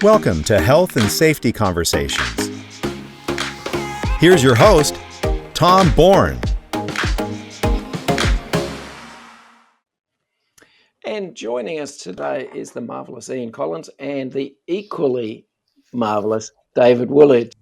Welcome to Health and Safety Conversations. Here's your host, Tom Bourne. And joining us today is the marvellous Ian Collins and the equally marvellous David Wollage.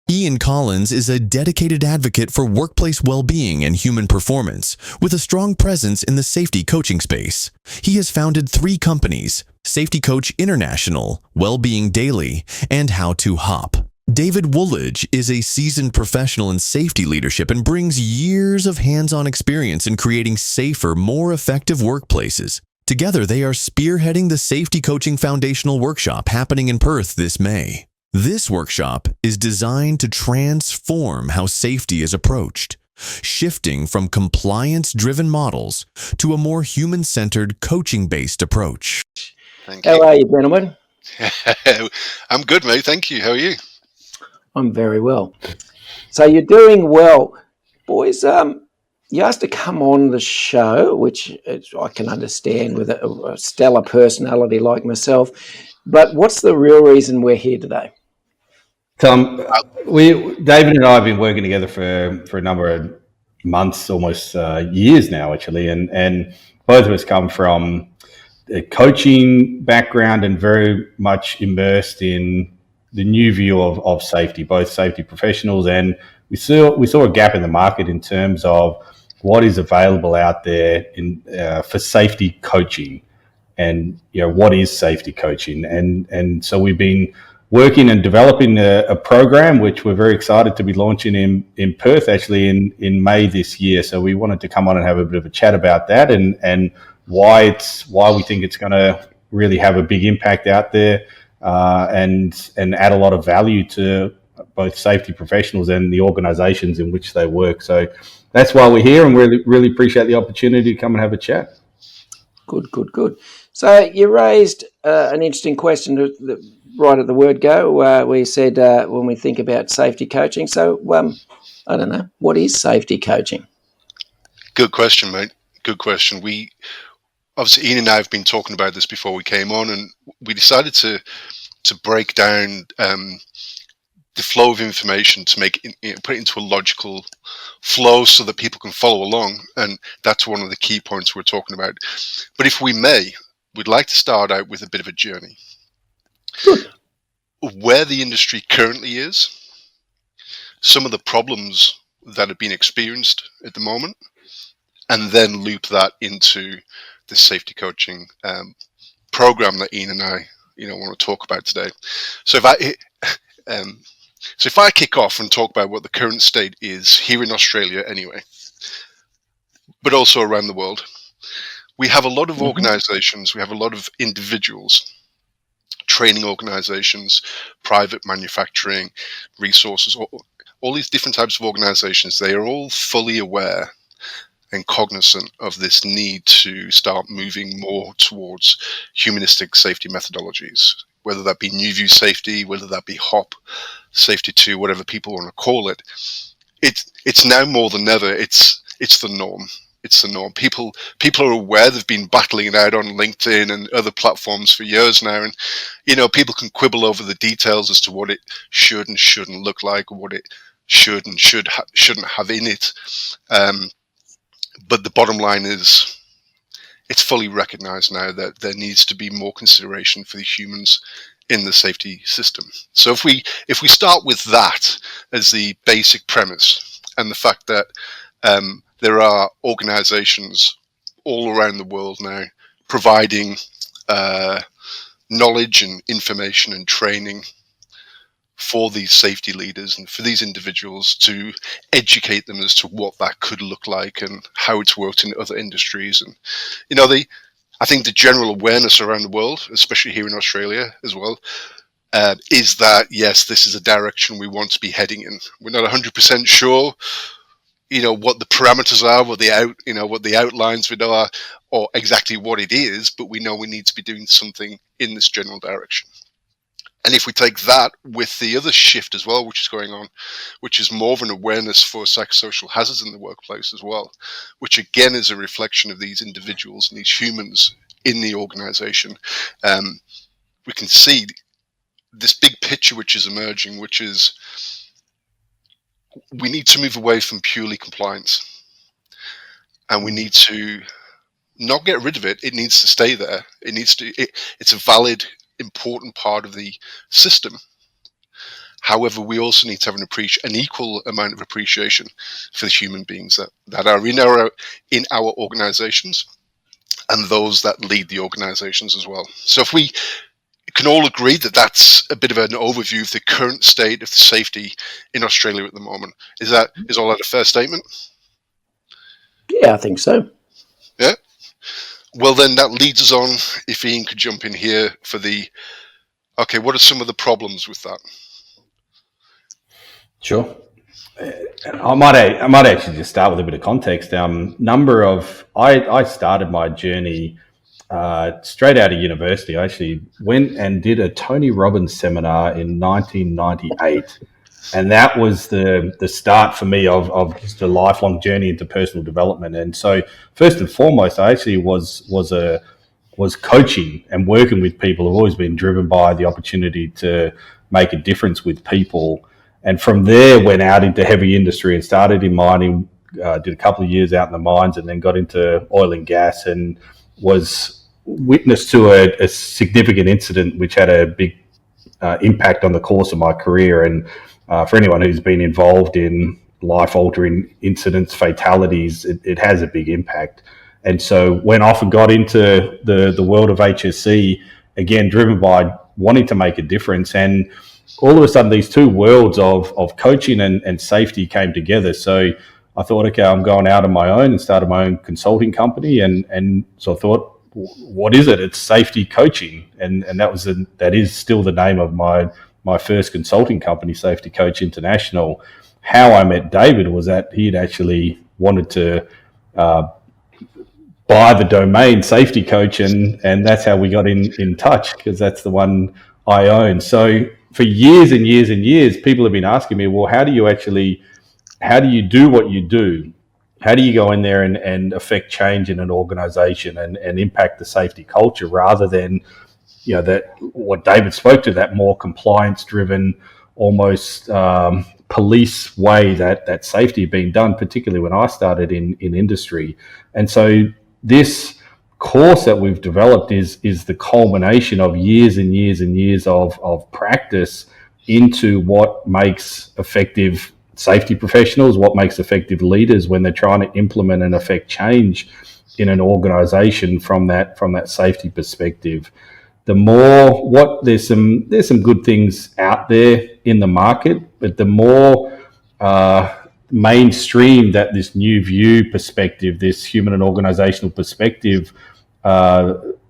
Ian Collins is a dedicated advocate for workplace well-being and human performance, with a strong presence in the safety coaching space. He has founded 3 companies: Safety Coach International, Wellbeing Daily, and How2HOP. David Wollage is a seasoned professional in safety leadership and brings years of hands-on experience in creating safer, more effective workplaces. Together, they are spearheading the Safety Coaching Foundational Workshop happening in Perth this May. This workshop is designed to transform how safety is approached, shifting from compliance-driven models to a more human-centered, coaching-based approach. Thank you. How are you, gentlemen? I'm good, mate. Thank you. How are you? I'm very well. So you're doing well. Boys, you asked to come on the show, which I can understand with a stellar personality like myself. But what's the real reason we're here today? Tom, David and I have been working together for a number of months, almost years now, actually, and both of us come from a coaching background and very much immersed in the new view of safety, both safety professionals, and we saw a gap in the market in terms of what is available out there for safety coaching, and what is safety coaching, and so we've been working and developing a program which we're very excited to be launching in Perth, actually in May this year. So we wanted to come on and have a bit of a chat about that and why we think it's going to really have a big impact out there, and add a lot of value to both safety professionals and the organizations in which they work. So that's why we're here, and we really appreciate the opportunity to come and have a chat. Good. So you raised an interesting question right at the word go, where you said when we think about safety coaching. So I don't know, what is safety coaching? Good question, mate. Good question. Obviously, Ian and I have been talking about this before we came on, and we decided to break down the flow of information to make put it into a logical flow so that people can follow along, and that's one of the key points we're talking about. But if we may, we'd like to start out with a bit of a journey. Good. Where the industry currently is, some of the problems that have been experienced at the moment, and then loop that into the safety coaching program that Ian and I want to talk about today. So if I kick off and talk about what the current state is here in Australia anyway, but also around the world, we have a lot of organizations, we have a lot of individuals, training organizations, private manufacturing, resources, all these different types of organizations. They are all fully aware and cognizant of this need to start moving more towards humanistic safety methodologies, whether that be New View Safety, whether that be HOP, Safety 2, whatever people want to call it. It's now more than ever, it's the norm. It's the norm. People are aware. They've been battling it out on LinkedIn and other platforms for years now. And, people can quibble over the details as to what it should and shouldn't look like, or what it should and shouldn't have in it. But the bottom line is, it's fully recognized now that there needs to be more consideration for the humans in the safety system. So if we start with that as the basic premise, and the fact that there are organizations all around the world now providing knowledge and information and training for these safety leaders and for these individuals to educate them as to what that could look like and how it's worked in other industries. And, I think the general awareness around the world, especially here in Australia as well, is that, yes, this is a direction we want to be heading in. We're not 100% sure, what the parameters are, what the outlines we know are, or exactly what it is, but we know we need to be doing something in this general direction. And if we take that with the other shift as well, which is going on, which is more of an awareness for psychosocial hazards in the workplace as well, which again is a reflection of these individuals and these humans in the organization. we can see this big picture which is emerging, which is we need to move away from purely compliance, and we need to not get rid of it. It needs to stay there. It's a valid, important part of the system. However, we also need to have an equal amount of appreciation for the human beings that are in our organizations, and those that lead the organizations as well. So if we can all agree that that's a bit of an overview of the current state of the safety in Australia at the moment. Is all that a fair statement? Yeah, I think so. Yeah. Well, then that leads us on, if Ian could jump in here for okay, what are some of the problems with that? Sure. I might actually just start with a bit of context. I started my journey straight out of university. I actually went and did a Tony Robbins seminar in 1998, and that was the start for me of just a lifelong journey into personal development. And so, first and foremost, I actually was coaching and working with people. I've always been driven by the opportunity to make a difference with people. And from there, went out into heavy industry and started in mining, did a couple of years out in the mines, and then got into oil and gas, and was witness to a significant incident which had a big impact on the course of my career. And for anyone who's been involved in life-altering incidents, fatalities, it has a big impact. And so went off and got into the world of HSC, again, driven by wanting to make a difference. And all of a sudden, these two worlds of coaching and safety came together. So I thought, okay, I'm going out on my own and started my own consulting company. And so I thought, what is it? It's safety coaching. And that is still the name of my first consulting company, Safety Coach International. How I met David was that he had actually wanted to buy the domain Safety Coach, and that's how we got in touch, because that's the one I own. So for years and years and years, people have been asking me, well, how do you do what you do? How do you go in there and affect change in an organization and impact the safety culture, rather than, that what David spoke to, that more compliance driven, almost police way that safety had been done, particularly when I started in industry. And so this course that we've developed is the culmination of years and years and years of practice into what makes effective safety professionals, what makes effective leaders when they're trying to implement and affect change in an organization from that safety perspective. There's some good things out there in the market, but the more mainstream that this new view perspective, this human and organizational perspective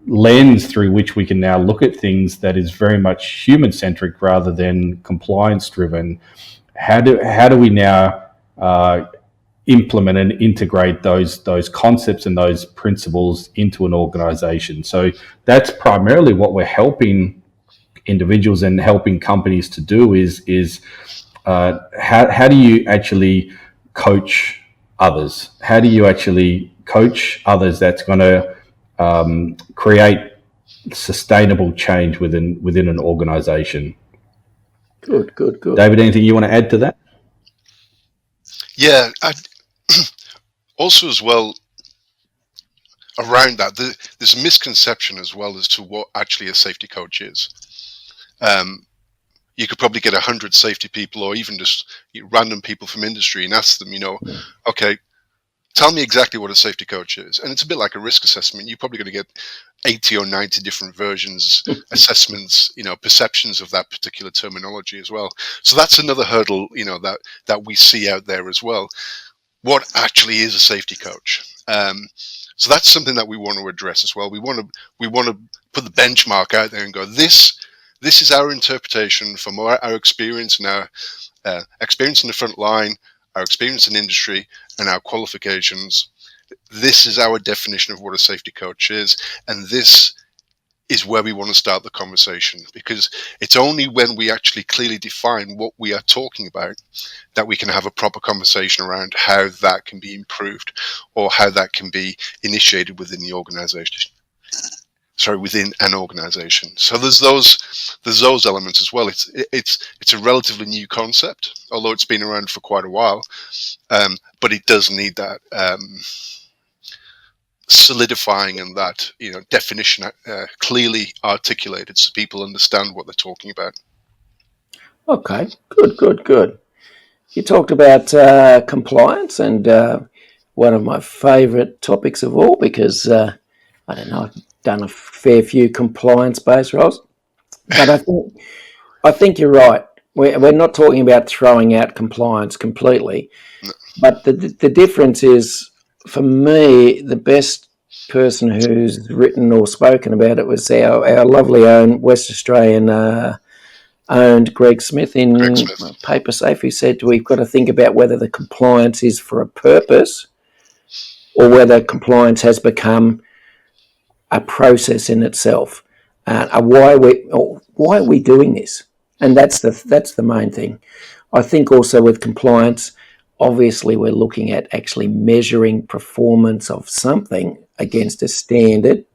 lens through which we can now look at things, that is very much human centric rather than compliance driven. How do we now implement and integrate those concepts and those principles into an organization? So that's primarily what we're helping individuals and helping companies to do is how do you actually coach others? How do you actually coach others that's going to create sustainable change within an organization? Good. David, anything you want to add to that? Yeah, also as well, around that, there's a misconception as well as to what actually a safety coach is. You could probably get 100 safety people, or even just random people from industry, and ask them, okay, tell me exactly what a safety coach is. And it's a bit like a risk assessment. You're probably going to get 80 or 90 different versions, assessments, perceptions of that particular terminology as well. So that's another hurdle, that we see out there as well. What actually is a safety coach? So that's something that we want to address as well. We want to put the benchmark out there and go, this is our interpretation from our experience and our experience in the front line, our experience in industry, and our qualifications. This is our definition of what a safety coach is, and this is where we want to start the conversation, because it's only when we actually clearly define what we are talking about that we can have a proper conversation around how that can be improved or how that can be initiated within the organization. within an organization. So there's those elements as well. It's a relatively new concept, although it's been around for quite a while, but it does need that solidifying and that definition clearly articulated so people understand what they're talking about. Okay, good. You talked about compliance, and one of my favourite topics of all, because I don't know, I've done a fair few compliance-based roles, but I think you're right. We're not talking about throwing out compliance completely, but the difference is, for me, the best person who's written or spoken about it was our lovely own West Australian owned Greg Smith in Paper Safe, who said we've got to think about whether the compliance is for a purpose or whether compliance has become a process in itself. Why are we doing this? And that's the main thing. I think also with compliance, obviously we're looking at actually measuring performance of something against a standard,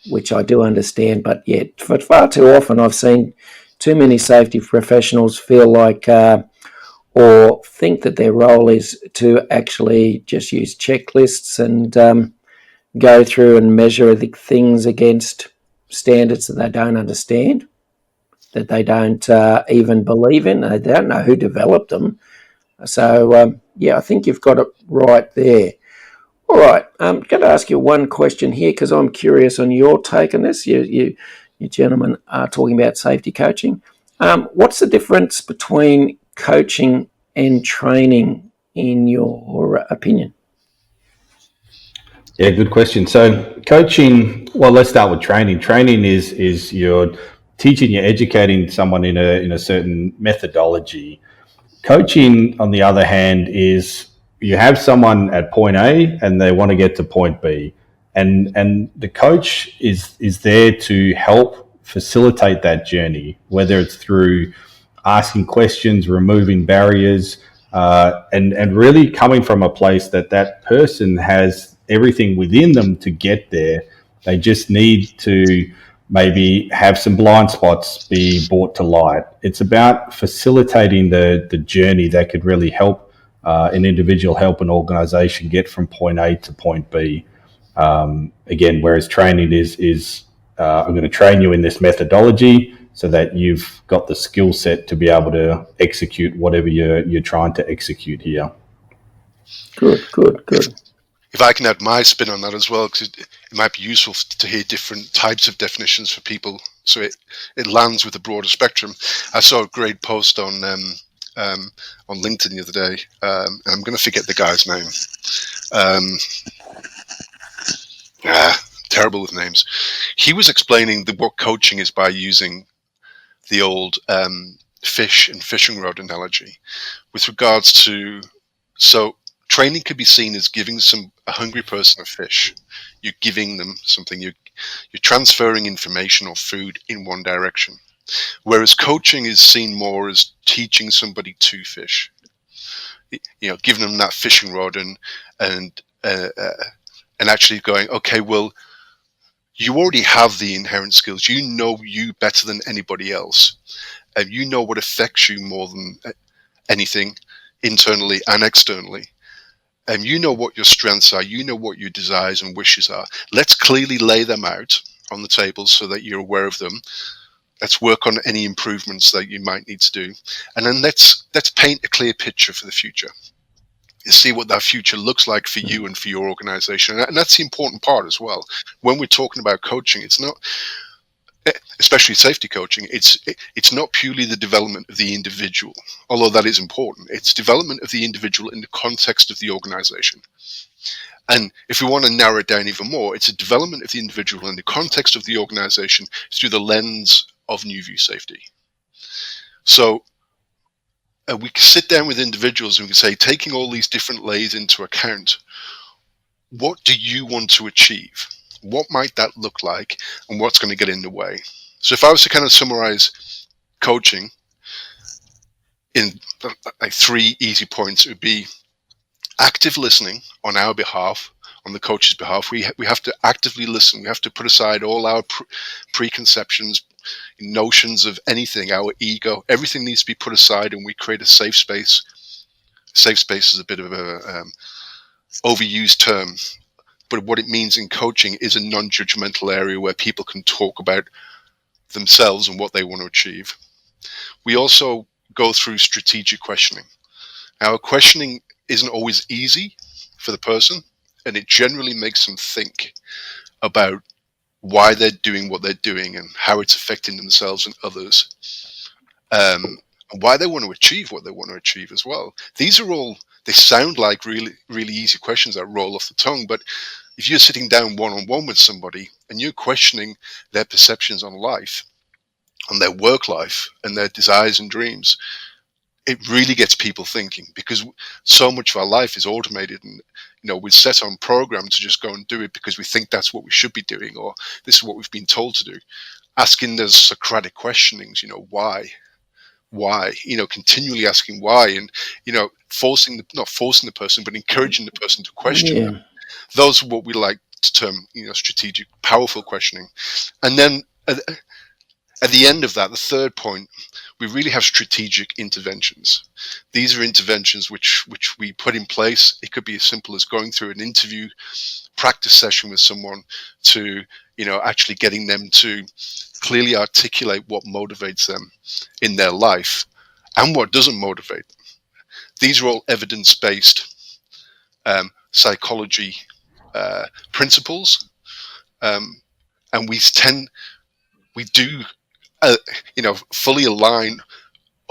which I do understand, but yet for far too often I've seen too many safety professionals feel like or think that their role is to actually just use checklists and go through and measure the things against standards that they don't understand, that they don't even believe in. They don't know who developed them. So, I think you've got it right there. All right, I'm going to ask you one question here because I'm curious on your take on this. You gentlemen are talking about safety coaching. What's the difference between coaching and training, in your opinion? Yeah, good question. So coaching, well, let's start with training. Training is you're teaching, you're educating someone in a certain methodology. Coaching, on the other hand, is you have someone at point A and they want to get to point B, and the coach is there to help facilitate that journey, whether it's through asking questions, removing barriers, and really coming from a place that person has everything within them to get there. They just need to maybe have some blind spots be brought to light. It's about facilitating the journey that could really help an individual, help an organization get from point A to point B. Again, whereas training is I'm going to train you in this methodology so that you've got the skill set to be able to execute whatever you're trying to execute here. Good. If I can add my spin on that as well, because it might be useful to hear different types of definitions for people, so it lands with a broader spectrum. I saw a great post on LinkedIn the other day, and I'm going to forget the guy's name. Terrible with names. He was explaining what coaching is by using the old fish and fishing rod analogy with regards to, so training could be seen as giving a hungry person a fish. You're giving them something. You're transferring information or food in one direction. Whereas coaching is seen more as teaching somebody to fish. Giving them that fishing rod and actually going, okay, well, you already have the inherent skills. You know you better than anybody else, and you know what affects you more than anything, internally and externally. And you know what your strengths are, you know what your desires and wishes are. Let's clearly lay them out on the table so that you're aware of them. Let's work on any improvements that you might need to do. And then let's paint a clear picture for the future. See what that future looks like for you and for your organization. And that's the important part as well. When we're talking about coaching, it's not, especially safety coaching, it's not purely the development of the individual, although that is important. It's development of the individual in the context of the organization. And if we want to narrow it down even more, it's a development of the individual in the context of the organization through the lens of New View Safety. So we can sit down with individuals and we can say, taking all these different layers into account, what do you want to achieve? What might that look like, and what's going to get in the way? So if I was to kind of summarize coaching in like 3 easy points, it would be active listening on our behalf on the coach's behalf. We have to actively listen. We have to put aside all our preconceptions, notions of anything, our ego. Everything needs to be put aside, and we create a safe space. Safe space is a bit of a overused term, but what it means in coaching is a non-judgmental area where people can talk about themselves and what they want to achieve. We also go through strategic questioning. Our questioning isn't always easy for the person, and it generally makes them think about why they're doing what they're doing and how it's affecting themselves and others, and why they want to achieve what they want to achieve as well. These are all, they sound like really, really easy questions that roll off the tongue, but if you're sitting down one-on-one with somebody and you're questioning their perceptions on life, on their work life and their desires and dreams, it really gets people thinking, because so much of our life is automated, and we're set on program to just go and do it because we think that's what we should be doing, or this is what we've been told to do. Asking those Socratic questionings, why, continually asking why, and not forcing the person, but encouraging the person to question them. Those are what we like to term strategic, powerful questioning. And then at the end of that, the third point, we really have strategic interventions. These are interventions which we put in place. It could be as simple as going through an interview practice session with someone to actually getting them to clearly articulate what motivates them in their life and what doesn't motivate them. These are all evidence-based psychology principles, and we do fully align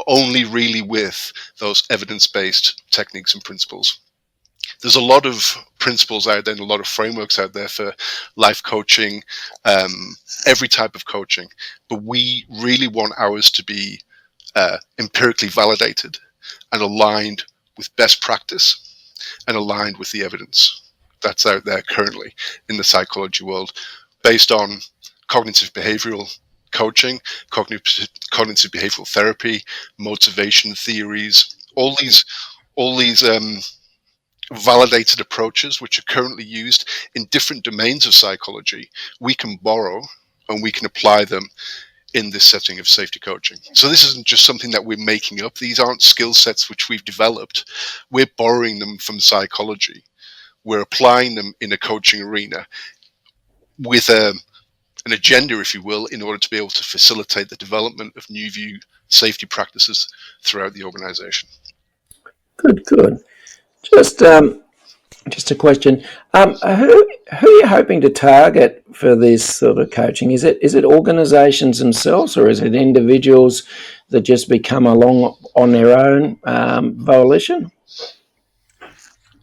only really with those evidence-based techniques and principles. There's a lot of principles out there and a lot of frameworks out there for life coaching, every type of coaching, but we really want ours to be empirically validated and aligned with best practice and aligned with the evidence that's out there currently in the psychology world, based on cognitive behavioral coaching, cognitive behavioral therapy, motivation theories, all these validated approaches which are currently used in different domains of psychology. We can borrow and we can apply them in this setting of safety coaching. So this isn't just something that we're making up. These aren't skill sets which we've developed. We're borrowing them from psychology. We're applying them in a coaching arena with an agenda, if you will, in order to be able to facilitate the development of new view safety practices throughout the organization. Good. Just a question. Who are you hoping to target for this sort of coaching? Is it organizations themselves, or is it individuals that just become along on their own volition?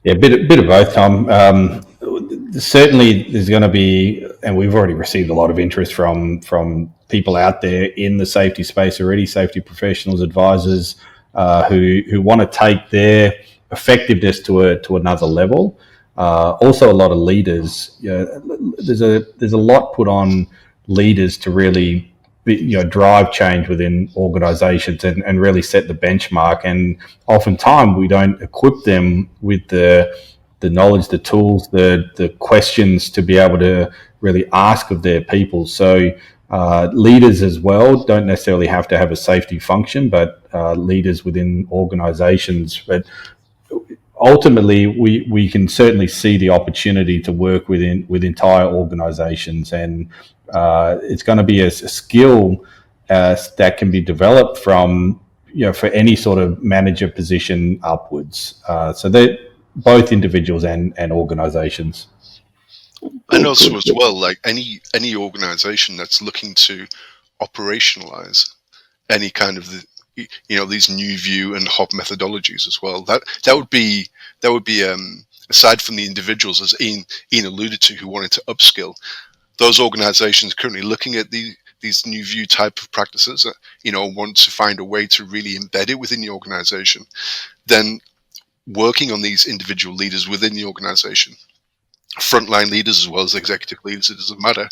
Yeah, a bit of both, Tom. Certainly there's going to be, and we've already received a lot of interest from people out there in the safety space already, safety professionals, advisors, who want to take their effectiveness to another level. Also, a lot of leaders. There's a lot put on leaders to really drive change within organizations and really set the benchmark. And oftentimes we don't equip them with the knowledge, the tools, the questions to be able to really ask of their people. So leaders as well don't necessarily have to have a safety function, but leaders within organizations. But ultimately, we can certainly see the opportunity to work with entire organizations, and it's going to be a skill that can be developed from for any sort of manager position upwards. So they're both individuals and organizations. And also as well, like any organization that's looking to operationalize any kind of these new view and HOP methodologies as well. That would be aside from the individuals, as Ian alluded to, who wanted to upskill, those organizations currently looking at these new view type of practices, want to find a way to really embed it within the organization, then working on these individual leaders within the organization, frontline leaders as well as executive leaders, it doesn't matter,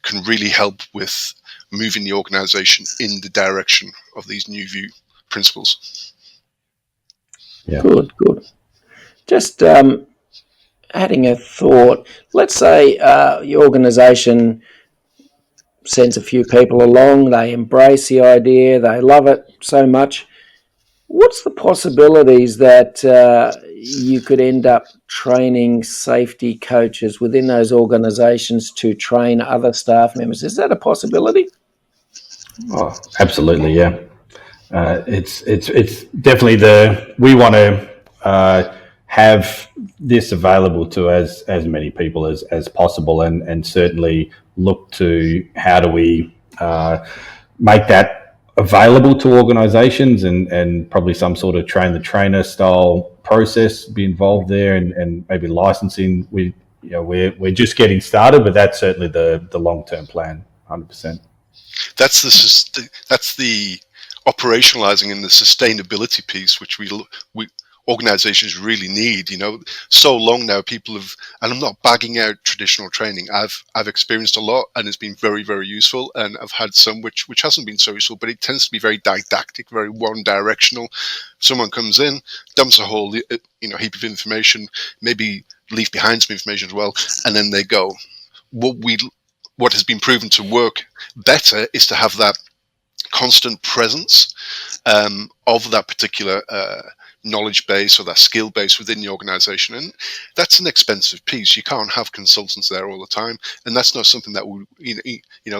can really help with moving the organization in the direction of these new view principles. Yeah. Good. Just adding a thought. Let's say your organisation sends a few people along, they embrace the idea, they love it so much. What's the possibilities that you could end up training safety coaches within those organisations to train other staff members? Is that a possibility? Oh, absolutely, yeah. It's definitely we want to have this available to as many people as possible, and certainly look to how do we make that available to organisations, and probably some sort of train the trainer style process be involved there, and maybe licensing. We're just getting started, but that's certainly the long term plan, 100%. That's the operationalizing and the sustainability piece, which we organizations really need. So long now people have, and I'm not bagging out traditional training. I've experienced a lot, and it's been very, very useful, and I've had some which hasn't been so useful, but it tends to be very didactic, very one directional. Someone comes in, dumps a whole heap of information, maybe leave behind some information as well, and then they go. What has been proven to work better is to have that constant presence of that particular knowledge base or that skill base within the organization, and that's an expensive piece. You can't have consultants there all the time, and that's not something that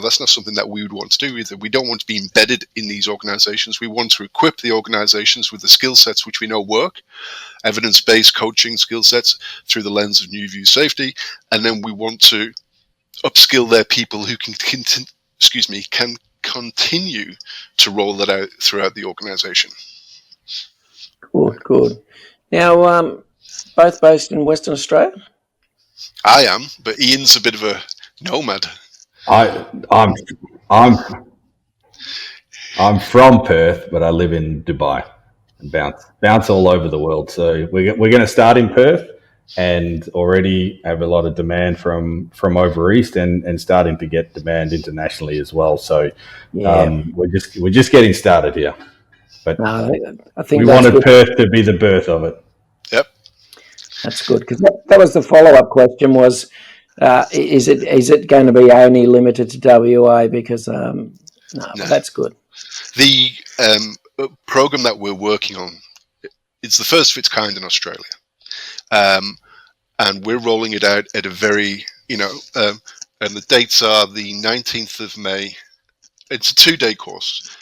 that's not something that we would want to do either. We don't want to be embedded in these organizations. We want to equip the organizations with the skill sets which we know work, evidence-based coaching skill sets through the lens of new view safety, and then we want to upskill their people who can continue to roll that out throughout the organization. Good. Now, both based in Western Australia? I am, but Ian's a bit of a nomad. I'm from Perth, but I live in Dubai and bounce all over the world. So we're going to start in Perth, and already have a lot of demand from over east, and starting to get demand internationally as well. So we're just getting started here. But no, I think we wanted good. Perth to be the birth of it. Yep, that's good, because that was the follow-up question: was is it going to be only limited to WA? Because no, that's good. The program that we're working on, it's the first of its kind in Australia. And we're rolling it out at a very, and the dates are the 19th of May. It's a 2-day course.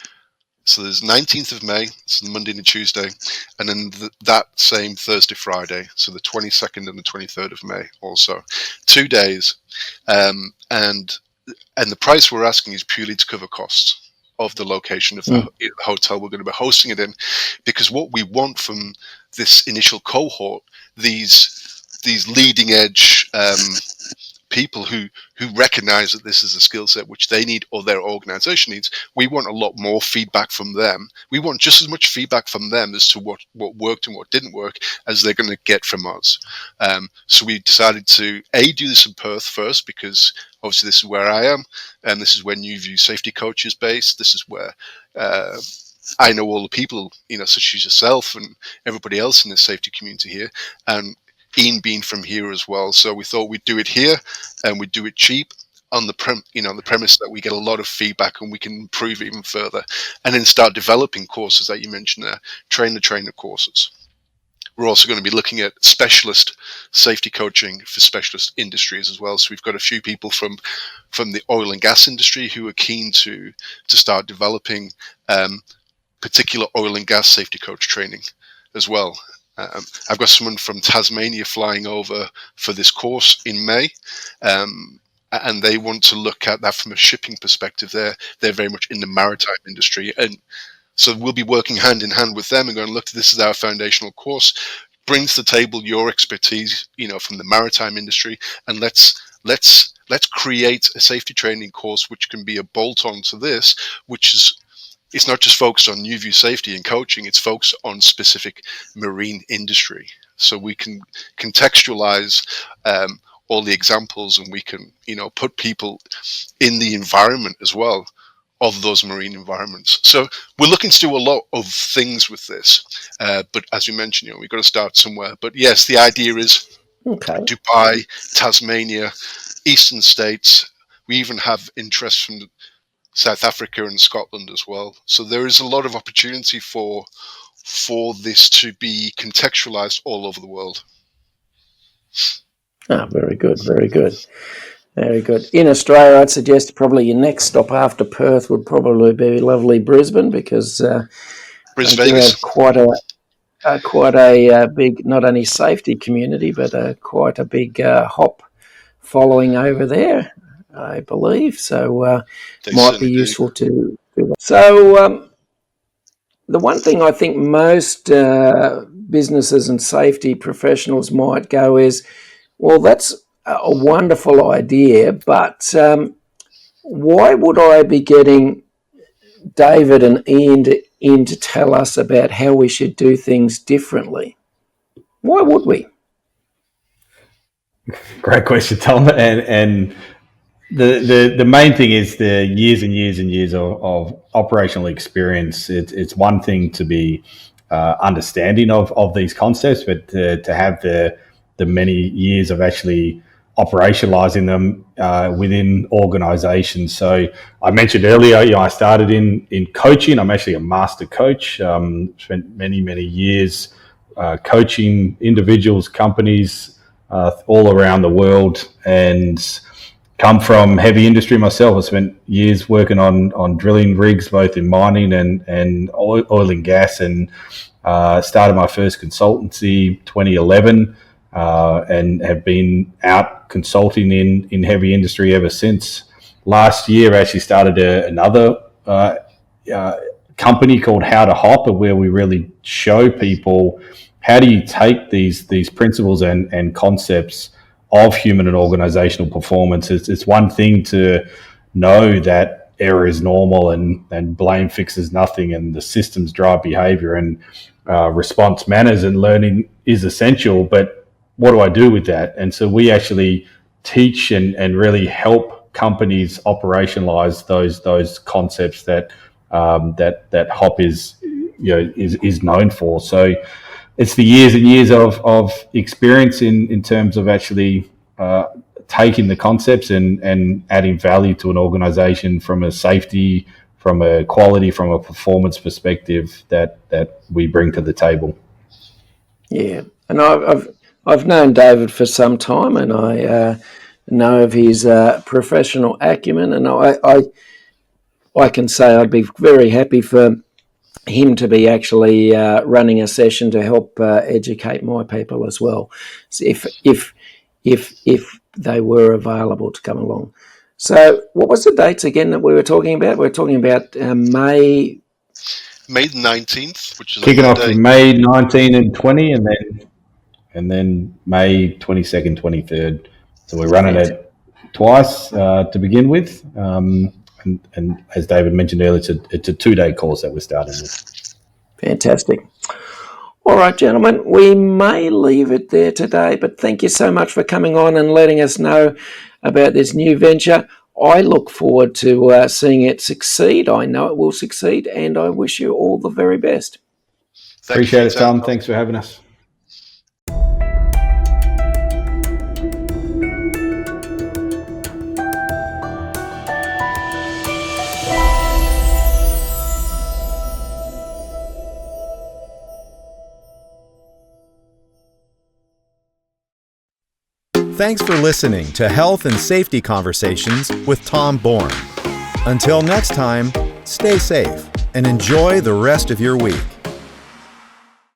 So there's 19th of May, it's the Monday and Tuesday, and then that same Thursday, Friday, so the 22nd and the 23rd of May also. 2 days. And the price we're asking is purely to cover costs of the location of the hotel we're going to be hosting it in, because what we want from this initial cohort, these leading edge people who recognize that this is a skill set which they need or their organization needs, we want a lot more feedback from them. We want just as much feedback from them as to what worked and what didn't work as they're going to get from us. So we decided to do this in Perth first, because obviously this is where I am, and this is where New View Safety Coach is based. This is where I know all the people, such as yourself and everybody else in the safety community here, and Ian being from here as well. So we thought we'd do it here, and we'd do it cheap on the premise that we get a lot of feedback and we can improve even further, and then start developing courses that you mentioned there, trainer courses. We're also going to be looking at specialist safety coaching for specialist industries as well. So we've got a few people from the oil and gas industry who are keen to start developing particular oil and gas safety coach training as well. I've got someone from Tasmania flying over for this course in May, and they want to look at that from a shipping perspective. They're very much in the maritime industry, and so we'll be working hand in hand with them and going, look, this is our foundational course. Bring to the table your expertise, from the maritime industry, and let's create a safety training course which can be a bolt-on to this, which is. It's not just focused on new view safety and coaching, it's focused on specific marine industry. So we can contextualize all the examples, and we can, put people in the environment as well of those marine environments. So we're looking to do a lot of things with this. But as you mentioned, we've got to start somewhere. But yes, the idea is Okay. Dubai, Tasmania, eastern states. We even have interest from South Africa and Scotland as well. So there is a lot of opportunity for this to be contextualized all over the world. Very good, very good. Very good. In Australia, I'd suggest probably your next stop after Perth would probably be lovely Brisbane, because they do have quite a big, not only safety community, but quite a big hop following over there, I believe. So might be useful to do that. So the one thing I think most businesses and safety professionals might go is, well, that's a wonderful idea, but why would I be getting David and Ian in to tell us about how we should do things differently? Why would we? Great question, Tom. And the main thing is the years and years and years of operational experience. It's one thing to be understanding of these concepts, but to have the many years of actually operationalizing them within organizations. So I mentioned earlier, I started in coaching. I'm actually a master coach. Spent many years coaching individuals, companies all around the world, and come from heavy industry myself. I spent years working on drilling rigs, both in mining and oil and gas, and started my first consultancy 2011. And have been out consulting in heavy industry ever since. Last year, I actually started another company called How2HOP, where we really show people how do you take these principles and concepts of human and organizational performance. It's one thing to know that error is normal and blame fixes nothing, and the systems drive behavior, and response manners and learning is essential, but what do I do with that? And so we actually teach and really help companies operationalize those concepts that HOP is known for. So it's the years and years of experience in terms of actually taking the concepts and adding value to an organization from a safety, from a quality, from a performance perspective that we bring to the table. Yeah, and I've known David for some time, and I know of his professional acumen, and I can say I'd be very happy for him to be actually running a session to help educate my people as well, so if they were available to come along. So what was the dates again that we were talking about? We were talking about May the 19th, which is kicking off in May 19 and 20, and then May 22nd, 23rd. So we're running it twice to begin with. And as David mentioned earlier, it's a 2-day course that we're starting with. Fantastic. All right, gentlemen, we may leave it there today, but thank you so much for coming on and letting us know about this new venture. I look forward to seeing it succeed. I know it will succeed, and I wish you all the very best. Appreciate it, Tom. Thanks for having us. Thanks for listening to Health and Safety Conversations with Tom Bourne. Until next time, stay safe and enjoy the rest of your week.